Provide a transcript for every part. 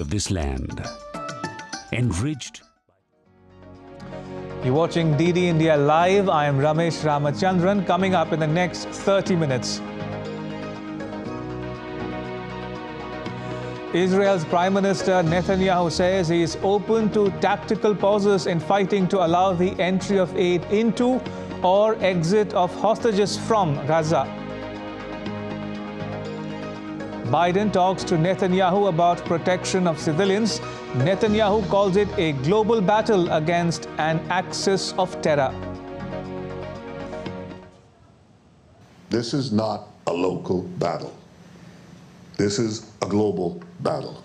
of this land, enriched. You're watching DD India Live. I am Ramesh Ramachandran. Coming up in the next 30 minutes. Israel's Prime Minister Netanyahu says he is open to tactical pauses in fighting to allow the entry of aid into or exit of hostages from Gaza. Biden talks to Netanyahu about protection of civilians. Netanyahu calls it a global battle against an axis of terror. This is not a local battle. This is a global battle.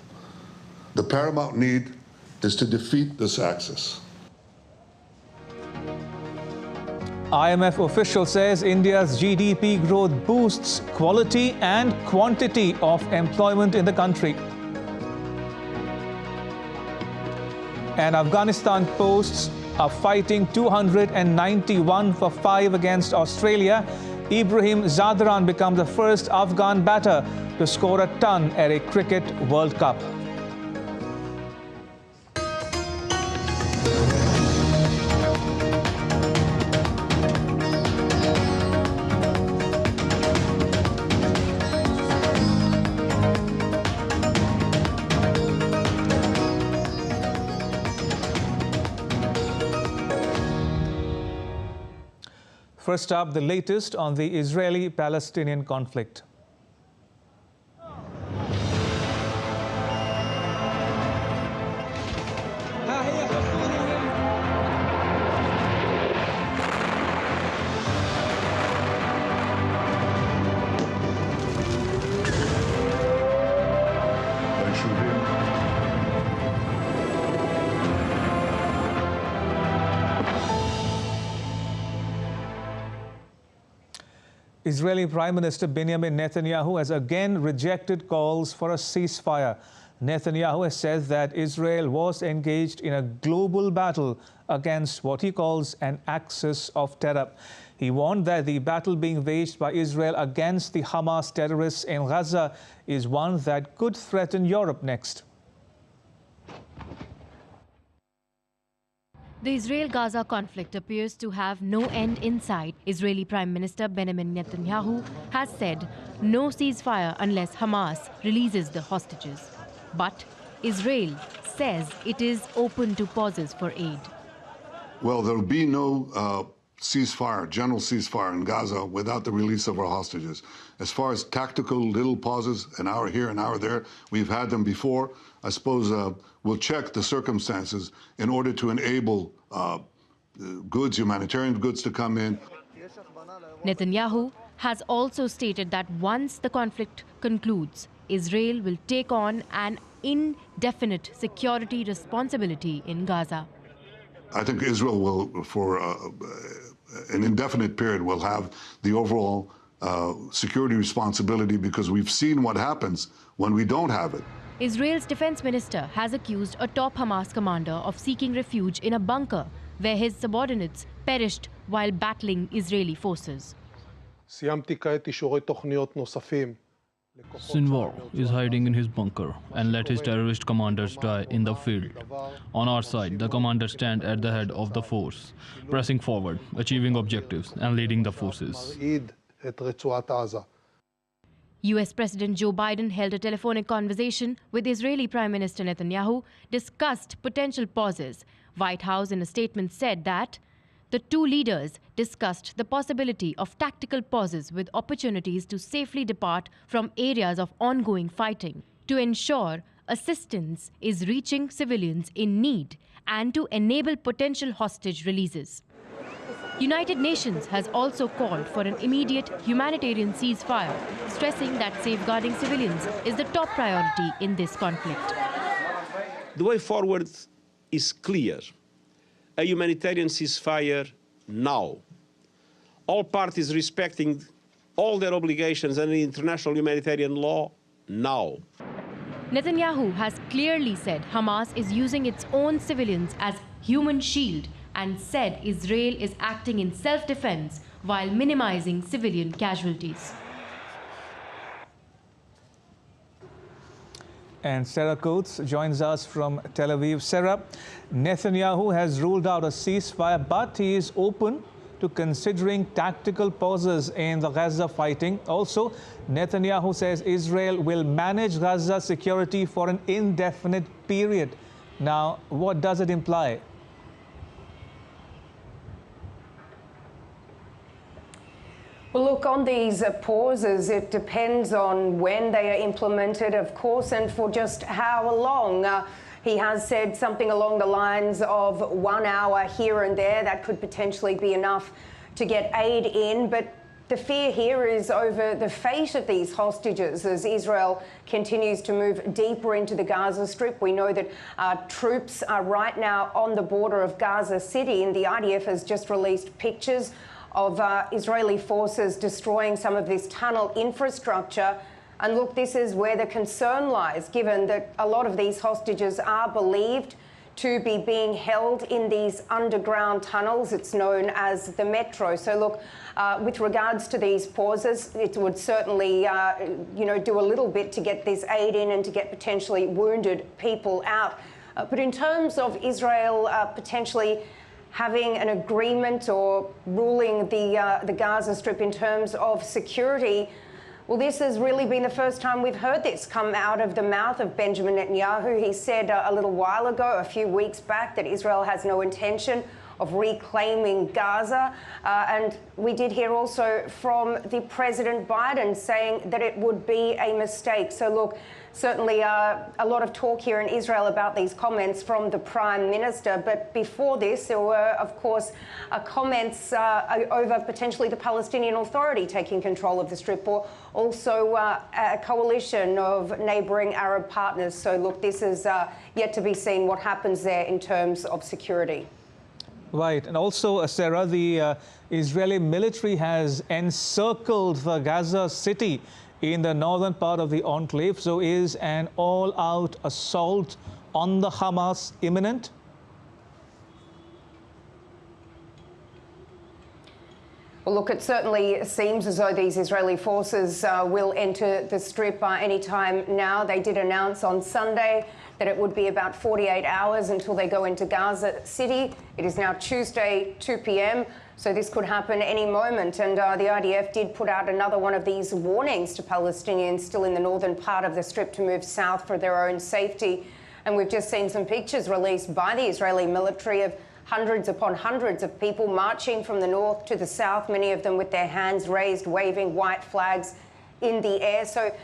The paramount need is to defeat this axis. IMF official says India's GDP growth boosts quality and quantity of employment in the country. And Afghanistan posts are fighting 291 for 5 against Australia. Ibrahim Zadran becomes the first Afghan batter to score a ton at a Cricket World Cup. First up, the latest on the Israeli-Palestinian conflict. Israeli Prime Minister Benjamin Netanyahu has again rejected calls for a ceasefire. Netanyahu has said that Israel was engaged in a global battle against what he calls an axis of terror. He warned that the battle being waged by Israel against the Hamas terrorists in Gaza is one that could threaten Europe next. The Israel-Gaza conflict appears to have no end in sight. Israeli Prime Minister Benjamin Netanyahu has said no ceasefire unless Hamas releases the hostages. But Israel says it is open to pauses for aid. Well, there will be no ceasefire, general ceasefire in Gaza without the release of our hostages. As far as tactical little pauses, an hour here, an hour there, we've had them before. I suppose we'll check the circumstances in order to enable goods, humanitarian goods to come in. Netanyahu has also stated that once the conflict concludes, Israel will take on an indefinite security responsibility in Gaza. I think Israel will, for an indefinite period, will have the overall security responsibility because we've seen what happens when we don't have it. Israel's defense minister has accused a top Hamas commander of seeking refuge in a bunker where his subordinates perished while battling Israeli forces. Sinwar is hiding in his bunker and let his terrorist commanders die in the field. On our side, the commanders stand at the head of the force, pressing forward, achieving objectives and leading the forces. US President Joe Biden held a telephonic conversation with Israeli Prime Minister Netanyahu, discussed potential pauses. White House in a statement said that the two leaders discussed the possibility of tactical pauses with opportunities to safely depart from areas of ongoing fighting to ensure assistance is reaching civilians in need and to enable potential hostage releases. United Nations has also called for an immediate humanitarian ceasefire, stressing that safeguarding civilians is the top priority in this conflict. The way forward is clear. A humanitarian ceasefire now. All parties respecting all their obligations under international humanitarian law now. Netanyahu has clearly said Hamas is using its own civilians as human shield and said Israel is acting in self-defense while minimizing civilian casualties. And Sarah Coates joins us from Tel Aviv. Sarah, Netanyahu has ruled out a ceasefire, but he is open to considering tactical pauses in the Gaza fighting. Also, Netanyahu says Israel will manage Gaza security for an indefinite period. Now, what does it imply? Well, look, on these pauses, it depends on when they are implemented, of course, and for just how long. He has said something along the lines of 1 hour here and there. That could potentially be enough to get aid in. But the fear here is over the fate of these hostages as Israel continues to move deeper into the Gaza Strip. We know that troops are right now on the border of Gaza City, and the IDF has just released pictures of Israeli forces destroying some of this tunnel infrastructure. And look, this is where the concern lies, given that a lot of these hostages are believed to be being held in these underground tunnels. It's known as the metro. So look, with regards to these pauses, it would certainly, do a little bit to get this aid in and to get potentially wounded people out. But in terms of Israel potentially having an agreement or ruling the Gaza Strip in terms of security, well, this has really been the first time we've heard this come out of the mouth of Benjamin Netanyahu. He said a little while ago, a few weeks back, that Israel has no intention of reclaiming Gaza. And we did hear also from the President Biden saying that it would be a mistake. So look, certainly a lot of talk here in Israel about these comments from the Prime Minister. But before this, there were, of course, comments over potentially the Palestinian Authority taking control of the Strip, or also a coalition of neighbouring Arab partners. So look, this is yet to be seen what happens there in terms of security. Right. And also, Sarah, the Israeli military has encircled the Gaza city in the northern part of the enclave. So is an all-out assault on the Hamas imminent? Well, look, it certainly seems as though these Israeli forces will enter the Strip any time now. They did announce on Sunday that it would be about 48 hours until they go into Gaza City. It is now Tuesday, 2 p.m, so this could happen any moment. And the IDF did put out another one of these warnings to Palestinians still in the northern part of the Strip to move south for their own safety. And we've just seen some pictures released by the Israeli military of hundreds upon hundreds of people marching from the north to the south, many of them with their hands raised, waving white flags in the air. So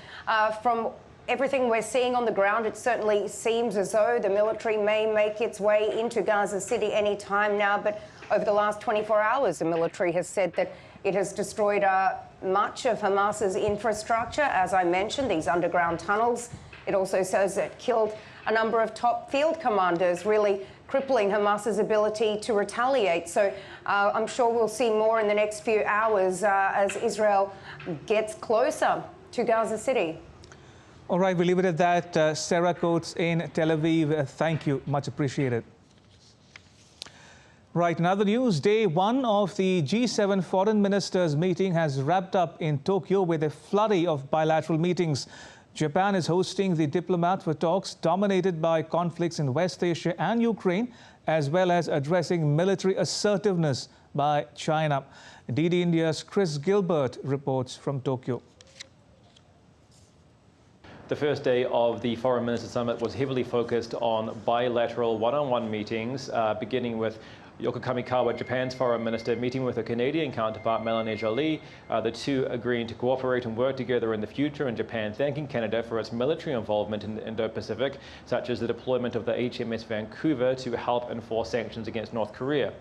from everything we're seeing on the ground, it certainly seems as though the military may make its way into Gaza City any time now. But over the last 24 hours, the military has said that it has destroyed much of Hamas's infrastructure, as I mentioned, these underground tunnels. It also says it killed a number of top field commanders, really crippling Hamas's ability to retaliate. So I'm sure we'll see more in the next few hours as Israel gets closer to Gaza City. All right, we'll leave it at that. Sarah Coates in Tel Aviv, thank you. Much appreciated. Right, in other news, day one of the G7 foreign ministers meeting has wrapped up in Tokyo with a flurry of bilateral meetings. Japan is hosting the diplomat for talks dominated by conflicts in West Asia and Ukraine, as well as addressing military assertiveness by China. DD India's Chris Gilbert reports from Tokyo. The first day of the Foreign Ministers Summit was heavily focused on bilateral one-on-one meetings, beginning with Yoko Kamikawa, Japan's foreign minister, meeting with her Canadian counterpart, Melanie Joly, the two agreeing to cooperate and work together in the future, and Japan thanking Canada for its military involvement in the Indo-Pacific, such as the deployment of the HMS Vancouver to help enforce sanctions against North Korea.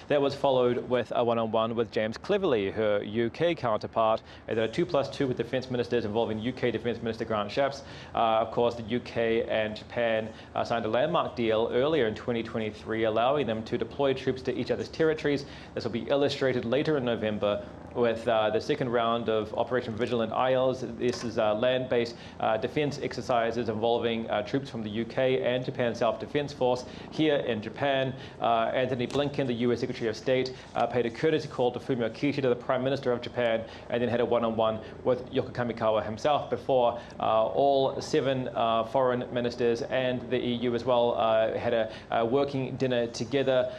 That was followed with a one-on-one with James Cleverly, her UK counterpart, at a 2+2 with defence ministers involving UK Defence Minister Grant Shapps. Of course, the UK and Japan signed a landmark deal earlier in 2023, allowing them to deploy troops troops to each other's territories. This will be illustrated later in November with the second round of Operation Vigilant Isles. This is land-based defense exercises involving troops from the UK and Japan Self-Defense Force here in Japan. Anthony Blinken, the US Secretary of State, paid a courtesy call to Fumio Kishida, the Prime Minister of Japan, and then had a one-on-one with Yoko Kamikawa himself before all 7 foreign ministers and the EU as well had a working dinner together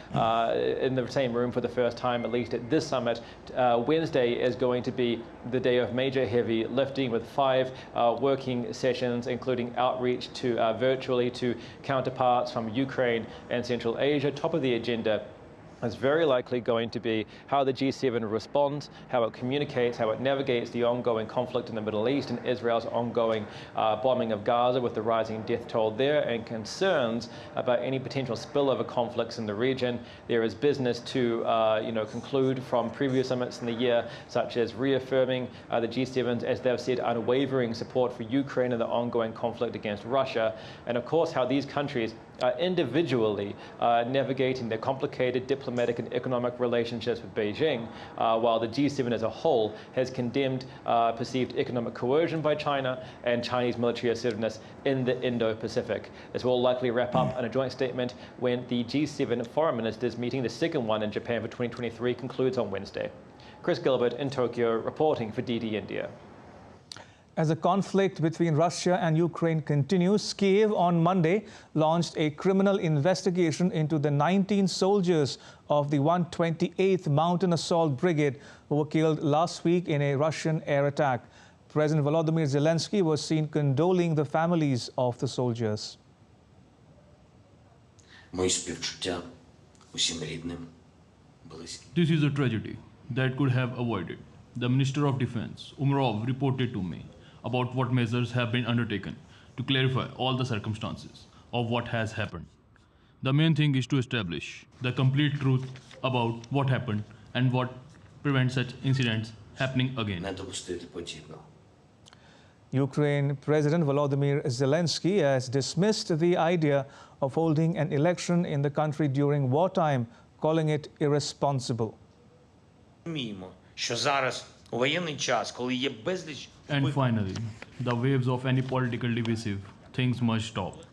in the same room for the first time, at least at this summit. Wednesday is going to be the day of major heavy lifting with 5 working sessions, including outreach to virtually to counterparts from Ukraine and Central Asia. Top of the agenda is very likely going to be how the G7 responds, how it communicates, how it navigates the ongoing conflict in the Middle East and Israel's ongoing bombing of Gaza with the rising death toll there and concerns about any potential spillover conflicts in the region. There is business to conclude from previous summits in the year, such as reaffirming the G7's, as they've said, unwavering support for Ukraine and the ongoing conflict against Russia, and of course how these countries individually navigating their complicated diplomatic and economic relationships with Beijing, while the G7 as a whole has condemned perceived economic coercion by China and Chinese military assertiveness in the Indo-Pacific. This will likely wrap up in a joint statement when the G7 foreign ministers meeting, the second one in Japan for 2023, concludes on Wednesday. Chris Gilbert in Tokyo reporting for DD India. As the conflict between Russia and Ukraine continues, Kiev on Monday launched a criminal investigation into the 19 soldiers of the 128th Mountain Assault Brigade who were killed last week in a Russian air attack. President Volodymyr Zelensky was seen condoling the families of the soldiers. This is a tragedy that could have avoided. The Minister of Defense, Umerov, reported to me about what measures have been undertaken to clarify all the circumstances of what has happened. The main thing is to establish the complete truth about what happened and what prevents such incidents happening again. Ukraine President Volodymyr Zelensky has dismissed the idea of holding an election in the country during wartime, calling it irresponsible. And finally, the waves of any political divisive things must stop.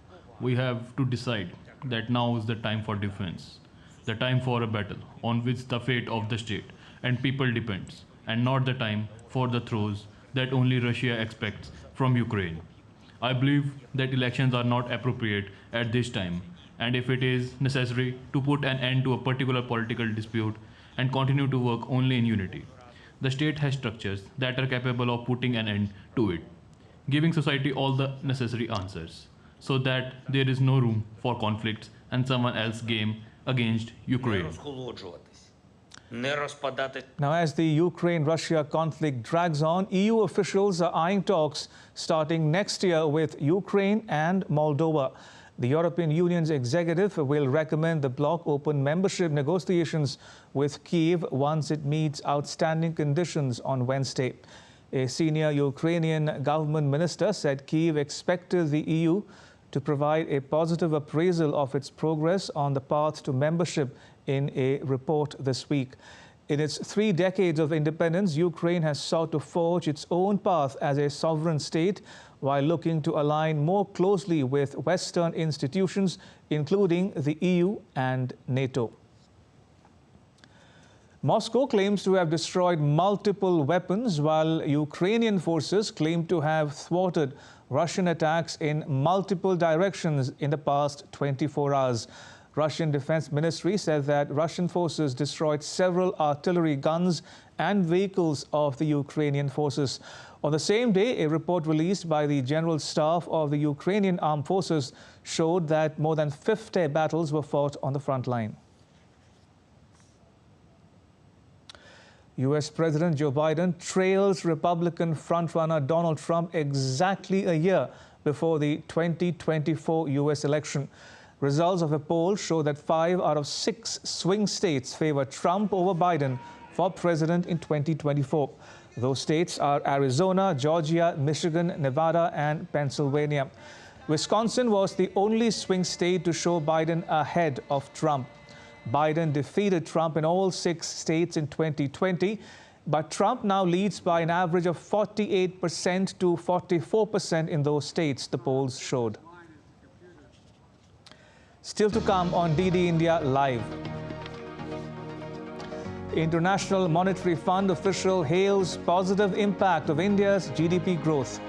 We have to decide that now is the time for defense, the time for a battle on which the fate of the state and people depends, and not the time for the throws that only Russia expects from Ukraine. I believe that elections are not appropriate at this time, and if it is necessary to put an end to a particular political dispute and continue to work only in unity, the state has structures that are capable of putting an end to it, giving society all the necessary answers, so that there is no room for conflicts and someone else's game against Ukraine. Now, as the Ukraine-Russia conflict drags on, EU officials are eyeing talks starting next year with Ukraine and Moldova. The European Union's executive will recommend the bloc open membership negotiations with Kyiv once it meets outstanding conditions on Wednesday. A senior Ukrainian government minister said Kyiv expected the EU to provide a positive appraisal of its progress on the path to membership in a report this week. In its 3 decades of independence, Ukraine has sought to forge its own path as a sovereign state while looking to align more closely with Western institutions, including the EU and NATO. Moscow claims to have destroyed multiple weapons, while Ukrainian forces claim to have thwarted Russian attacks in multiple directions in the past 24 hours. Russian Defense Ministry said that Russian forces destroyed several artillery guns and vehicles of the Ukrainian forces. On the same day, a report released by the General Staff of the Ukrainian Armed Forces showed that more than 50 battles were fought on the front line. U.S. President Joe Biden trails Republican frontrunner Donald Trump exactly a year before the 2024 U.S. election. Results of a poll show that 5 out of 6 swing states favor Trump over Biden for president in 2024. Those states are Arizona, Georgia, Michigan, Nevada, and Pennsylvania. Wisconsin was the only swing state to show Biden ahead of Trump. Biden defeated Trump in all 6 states in 2020, but Trump now leads by an average of 48% to 44% in those states, the polls showed. Still to come on DD India Live. International Monetary Fund official hails positive impact of India's GDP growth.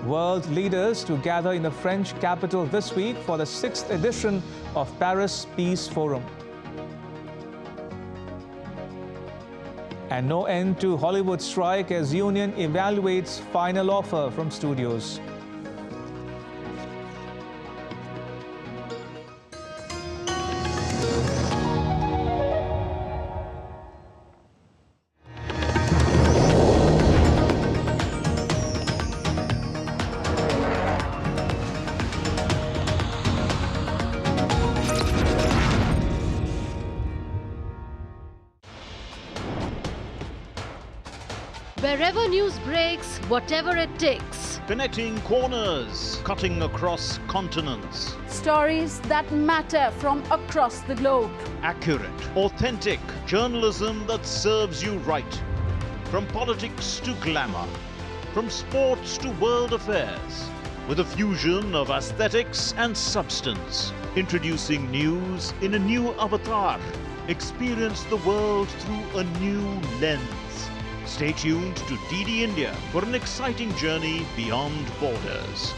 World leaders to gather in the French capital this week for the 6th edition of Paris Peace Forum. And no end to Hollywood strike as union evaluates final offer from studios. Wherever news breaks, whatever it takes. Connecting corners, cutting across continents. Stories that matter from across the globe. Accurate, authentic journalism that serves you right. From politics to glamour, from sports to world affairs, with a fusion of aesthetics and substance. Introducing news in a new avatar. Experience the world through a new lens. Stay tuned to DD India for an exciting journey beyond borders.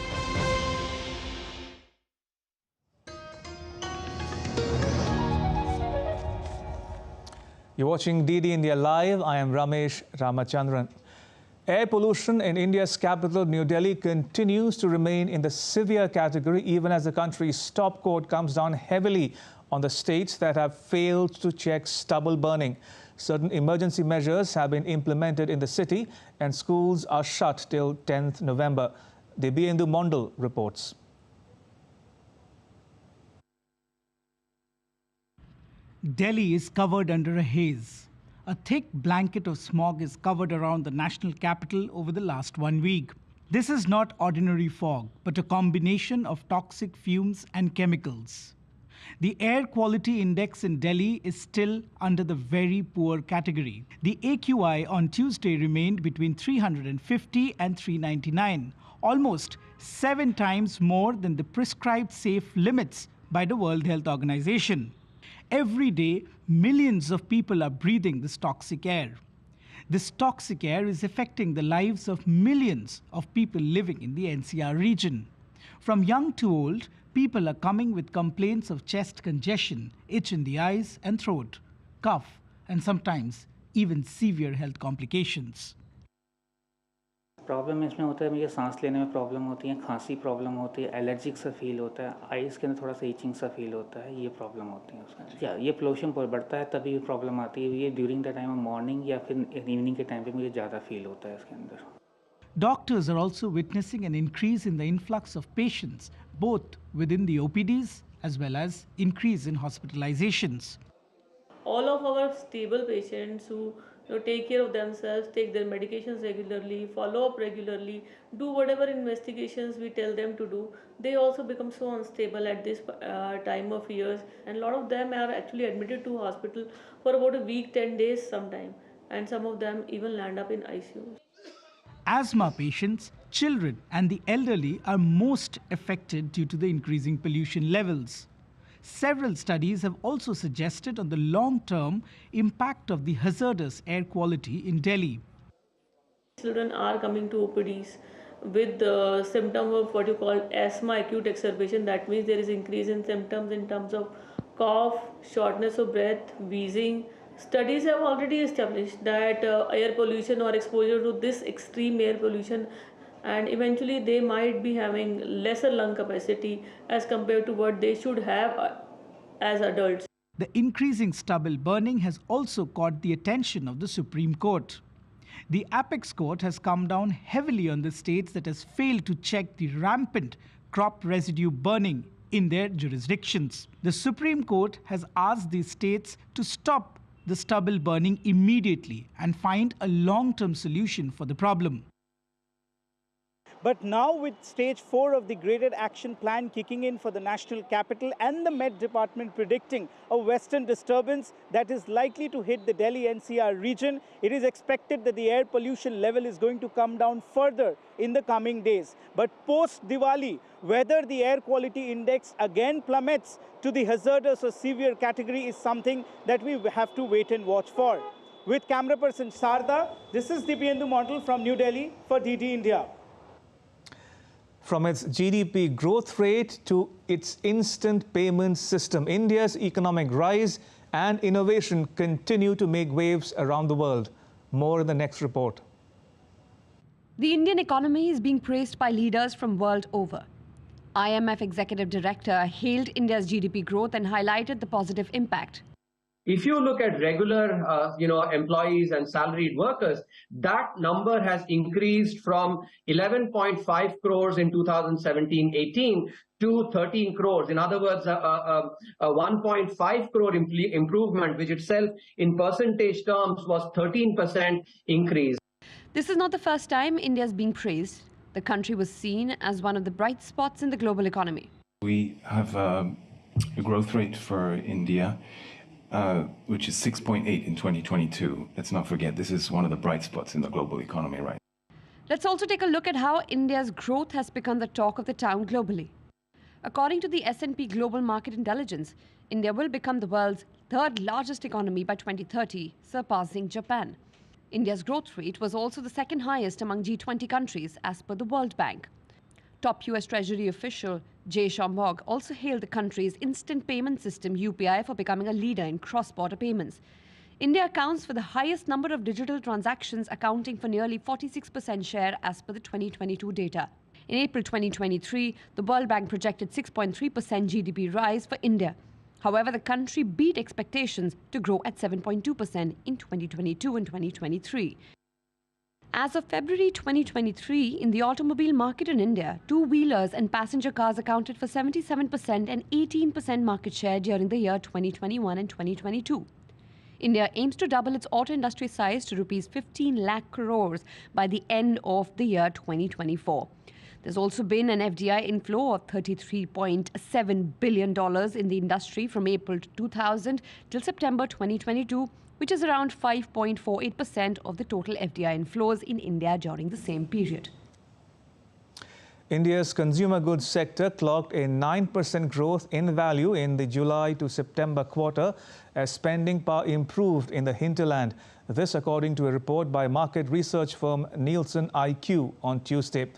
You're watching DD India Live. I am Ramesh Ramachandran. Air pollution in India's capital, New Delhi, continues to remain in the severe category, even as the country's top court comes down heavily on the states that have failed to check stubble burning. Certain emergency measures have been implemented in the city and schools are shut till 10th November. Debyendu Mondal reports. Delhi is covered under a haze. A thick blanket of smog is covered around the national capital over the last 1 week. This is not ordinary fog, but a combination of toxic fumes and chemicals. The air quality index in Delhi is still under the very poor category. The AQI on Tuesday remained between 350 and 399, almost 7 times more than the prescribed safe limits by the World Health Organization. Every day, millions of people are breathing this toxic air. This toxic air is affecting the lives of millions of people living in the NCR region. From young to old, people are coming with complaints of chest congestion, itch in the eyes and throat, cough, and sometimes even severe health complications. Problem इसमें होता है मुझे सांस लेने में problem होती है, खांसी प्रॉब्लम होती है, एलर्जिक सा फील होता है, आइज़ के अंदर थोड़ा सा ईचिंग सा फील होता है, ये प्रॉब्लम होती है उसका। या ये पोल्यूशन बढ़ता है तभी प्रॉब्लम आती है, ये during the time of morning या फिर इवनिंग के टाइम पे मुझे ज़्यादा फील होता है इसके अंदर। Doctors are also witnessing an increase in the influx of patients, both within the OPDs as well as increase in hospitalizations. All of our stable patients who take care of themselves, take their medications regularly, follow up regularly, do whatever investigations we tell them to do, they also become so unstable at this time of years, and a lot of them are actually admitted to hospital for about a week, 10 days sometime, and some of them even land up in ICU. Asthma patients, children and the elderly are most affected due to the increasing pollution levels. Several studies have also suggested on the long-term impact of the hazardous air quality in Delhi. Children are coming to OPDs with the symptom of what you call asthma acute exacerbation. That means there is increase in symptoms in terms of cough, shortness of breath, wheezing. Studies have already established that air pollution or exposure to this extreme air pollution, and eventually they might be having lesser lung capacity as compared to what they should have as adults. The increasing stubble burning has also caught the attention of the Supreme Court. The Apex Court has come down heavily on the states that has failed to check the rampant crop residue burning in their jurisdictions. The Supreme Court has asked these states to stop the stubble burning immediately and find a long-term solution for the problem. But now with stage 4 of the graded action plan kicking in for the national capital and the Met Department predicting a western disturbance that is likely to hit the Delhi NCR region, it is expected that the air pollution level is going to come down further in the coming days. But post-Diwali, whether the air quality index again plummets to the hazardous or severe category is something that we have to wait and watch for. With camera person Sarda, this is Dipyendu Model from New Delhi for DD India. From its GDP growth rate to its instant payment system, India's economic rise and innovation continue to make waves around the world. More in the next report. The Indian economy is being praised by leaders from world over. IMF Executive Director hailed India's GDP growth and highlighted the positive impact. If you look at regular, employees and salaried workers, that number has increased from 11.5 crores in 2017-18 to 13 crores. In other words, a 1.5 crore improvement, which itself in percentage terms was 13% increase. This is not the first time India is being praised. The country was seen as one of the bright spots in the global economy. We have a growth rate for India which is 6.8 in 2022. Let's not forget, this is one of the bright spots in the global economy right now. Let's also take a look at how India's growth has become the talk of the town globally. According to the S&P Global Market Intelligence, India will become the world's third largest economy by 2030, surpassing Japan. India's growth rate was also the second highest among G20 countries as per the World Bank. Top US Treasury official Jay Shambog also hailed the country's instant payment system UPI for becoming a leader in cross-border payments. India accounts for the highest number of digital transactions, accounting for nearly 46% share as per the 2022 data. In April 2023, the World Bank projected 6.3% GDP rise for India. However, the country beat expectations to grow at 7.2% in 2022 and 2023. As of February 2023, in the automobile market in India, two-wheelers and passenger cars accounted for 77% and 18% market share during the year 2021 and 2022. India aims to double its auto industry size to Rs 15 lakh crores by the end of the year 2024. There's also been an FDI inflow of $33.7 billion in the industry from April 2000 till September 2022, which is around 5.48% of the total FDI inflows in India during the same period. India's consumer goods sector clocked a 9% growth in value in the July to September quarter as spending power improved in the hinterland. This according to a report by market research firm Nielsen IQ on Tuesday.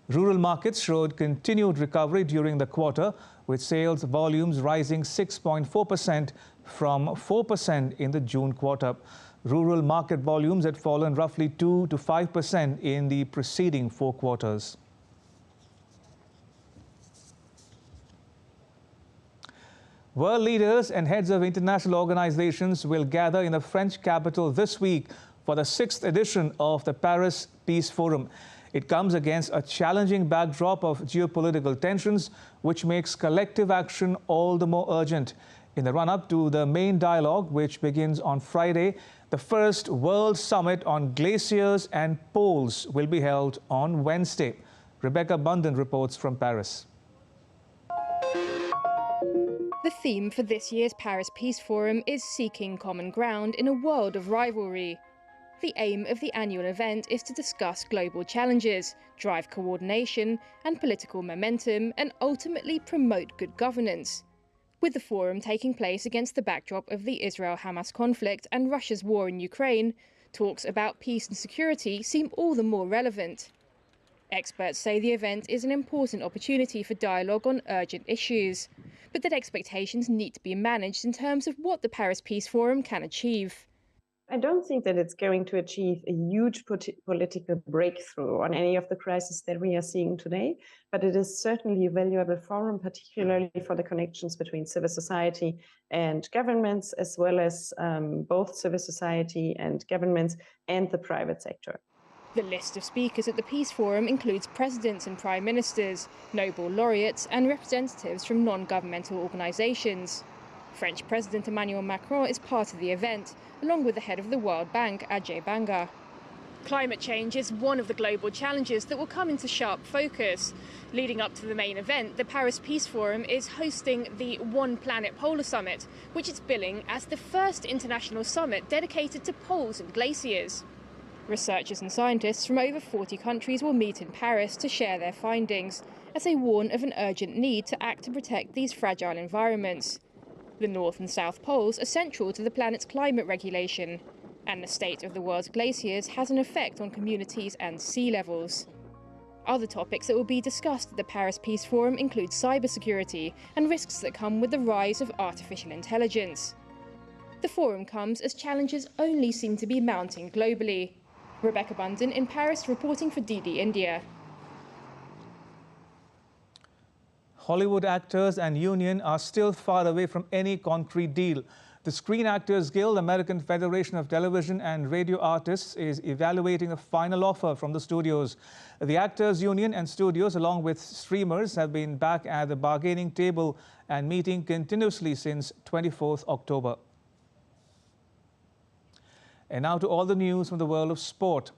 Rural markets showed continued recovery during the quarter, with sales volumes rising 6.4% from 4% in the June quarter. Rural market volumes had fallen roughly 2 to 5% in the preceding 4 quarters. World leaders and heads of international organizations will gather in the French capital this week for the 6th edition of the Paris Peace Forum. It comes against a challenging backdrop of geopolitical tensions, which makes collective action all the more urgent. In the run-up to the main dialogue, which begins on Friday, the first World Summit on Glaciers and Poles will be held on Wednesday. Rebecca Bundan reports from Paris. The theme for this year's Paris Peace Forum is seeking common ground in a world of rivalry. The aim of the annual event is to discuss global challenges, drive coordination and political momentum, and ultimately promote good governance. With the forum taking place against the backdrop of the Israel-Hamas conflict and Russia's war in Ukraine, talks about peace and security seem all the more relevant. Experts say the event is an important opportunity for dialogue on urgent issues, but that expectations need to be managed in terms of what the Paris Peace Forum can achieve. I don't think that it's going to achieve a huge political breakthrough on any of the crises that we are seeing today, but it is certainly a valuable forum, particularly for the connections between civil society and governments, as well as both civil society and governments and the private sector. The list of speakers at the Peace Forum includes presidents and prime ministers, Nobel laureates and representatives from non-governmental organisations. French President Emmanuel Macron is part of the event, along with the head of the World Bank, Ajay Banga. Climate change is one of the global challenges that will come into sharp focus. Leading up to the main event, the Paris Peace Forum is hosting the One Planet Polar Summit, which it's billing as the first international summit dedicated to poles and glaciers. Researchers and scientists from over 40 countries will meet in Paris to share their findings, as they warn of an urgent need to act to protect these fragile environments. The North and South Poles are central to the planet's climate regulation, and the state of the world's glaciers has an effect on communities and sea levels. Other topics that will be discussed at the Paris Peace Forum include cybersecurity and risks that come with the rise of artificial intelligence. The forum comes as challenges only seem to be mounting globally. Rebecca Bundon in Paris reporting for DD India. Hollywood actors and union are still far away from any concrete deal. The Screen Actors Guild, American Federation of Television and Radio Artists, is evaluating a final offer from the studios. The Actors Union and studios, along with streamers, have been back at the bargaining table and meeting continuously since 24th October. And now to all the news from the world of sport.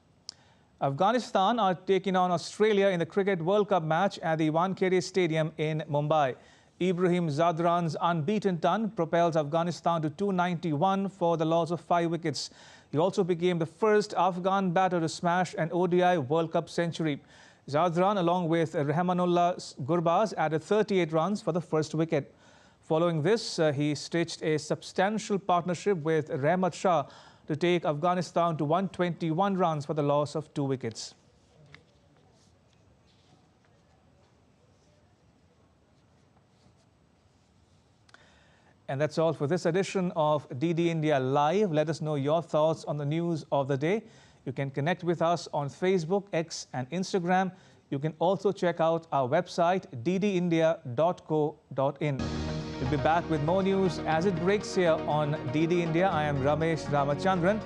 Afghanistan are taking on Australia in the Cricket World Cup match at the Wankhede Stadium in Mumbai. Ibrahim Zadran's unbeaten ton propels Afghanistan to 291 for the loss of 5 wickets. He also became the first Afghan batter to smash an ODI World Cup century. Zadran, along with Rahmanullah Gurbaz, added 38 runs for the first wicket. Following this, he stitched a substantial partnership with Rahmat Shah to take Afghanistan to 121 runs for the loss of 2 wickets. And that's all for this edition of DD India Live. Let us know your thoughts on the news of the day. You can connect with us on Facebook, X and Instagram. You can also check out our website, ddindia.co.in. We'll be back with more news as it breaks here on DD India. I am Ramesh Ramachandran.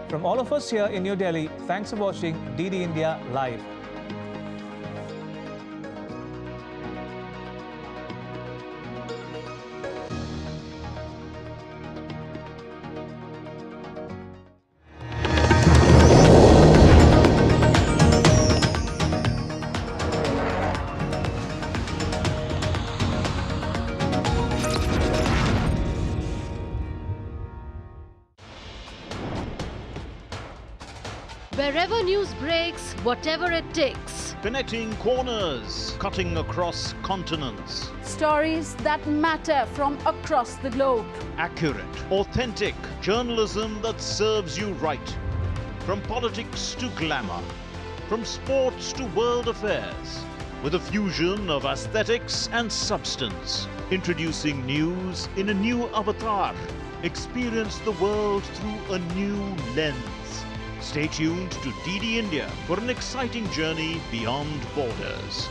From all of us here in New Delhi, thanks for watching DD India Live. Wherever news breaks, whatever it takes. Connecting corners, cutting across continents. Stories that matter from across the globe. Accurate, authentic journalism that serves you right. From politics to glamour, from sports to world affairs, with a fusion of aesthetics and substance. Introducing news in a new avatar. Experience the world through a new lens. Stay tuned to DD India for an exciting journey beyond borders.